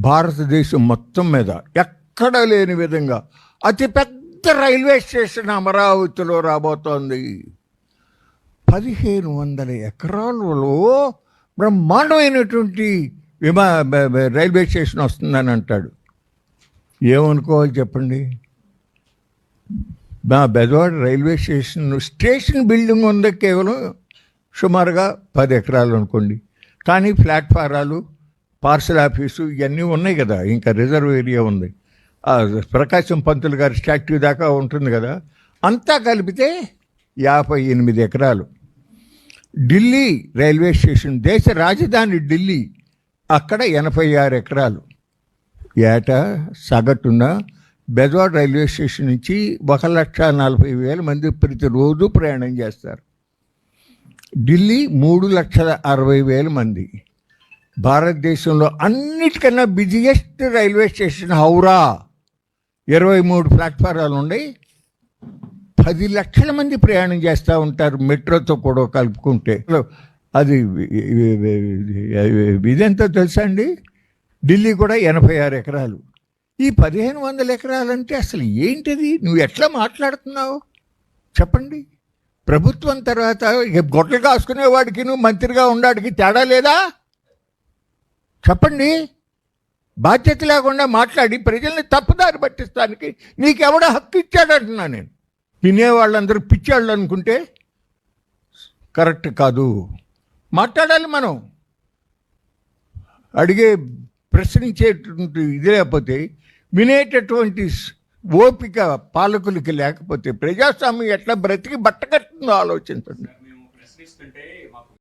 భారతదేశం మొత్తం మీద ఎక్కడ లేని విధంగా అతిపెద్ద రైల్వే స్టేషన్ అమరావతిలో రాబోతోంది. 1500 ఎకరాలలో బ్రహ్మాండమైనటువంటి రైల్వే స్టేషన్ వస్తుందని అంటాడు. ఏమనుకోవాలి చెప్పండి? మా బెజవాడ రైల్వే స్టేషన్ బిల్డింగ్ ఉంది కేవలం సుమారుగా 10 ఎకరాలు అనుకోండి. కానీ ప్లాట్ఫారాలు, పార్సల్ ఆఫీసు ఇవన్నీ ఉన్నాయి కదా. ఇంకా రిజర్వ్ ఏరియా ఉంది. ప్రకాశం పంతులు గారి స్టాట్యూ దాకా ఉంటుంది కదా. అంతా కలిపితే 58 ఎకరాలు. ఢిల్లీ రైల్వే స్టేషన్, దేశ రాజధాని ఢిల్లీ, అక్కడ 86 ఎకరాలు. ఏటా సగటున బెజవాడ రైల్వే స్టేషన్ నుంచి 1,40,000 మంది ప్రతిరోజు ప్రయాణం చేస్తారు. ఢిల్లీ 3,60,000 మంది. భారతదేశంలో అన్నిటికన్నా బిజియెస్ట్ రైల్వే స్టేషన్ హౌరా, 23 ప్లాట్ఫారాలు ఉన్నాయి. 10 లక్షల మంది ప్రయాణం చేస్తూ ఉంటారు మెట్రోతో కూడా కలుపుకుంటే. అది ఇదెంతో తెలుసా అండి? ఢిల్లీ కూడా 86 ఎకరాలు. ఈ 1,500 ఎకరాలంటే అసలు ఏంటిది? నువ్వు ఎట్లా మాట్లాడుతున్నావు చెప్పండి? ప్రభుత్వం తర్వాత గొడ్డలు కాసుకునేవాడికి నువ్వు మంత్రిగా ఉండడానికి తేడా లేదా? చెప్పండి. బాధ్యత లేకుండా మాట్లాడి ప్రజల్ని తప్పుదారి పట్టిస్తానికి నీకెవడ హక్కు ఇచ్చాడంటున్నా నేను. వినేవాళ్ళందరూ పిచ్చాళ్ళు అనుకుంటే కరెక్ట్ కాదు. మాట్లాడాలి మనం. అడిగే ప్రశ్నించేటువంటి ఇది లేకపోతే, వినేటటువంటి ఓపిక పాలకులకి లేకపోతే ప్రజాస్వామ్యం ఎట్లా బ్రతికి బట్టకట్టుందో ఆలోచించండి.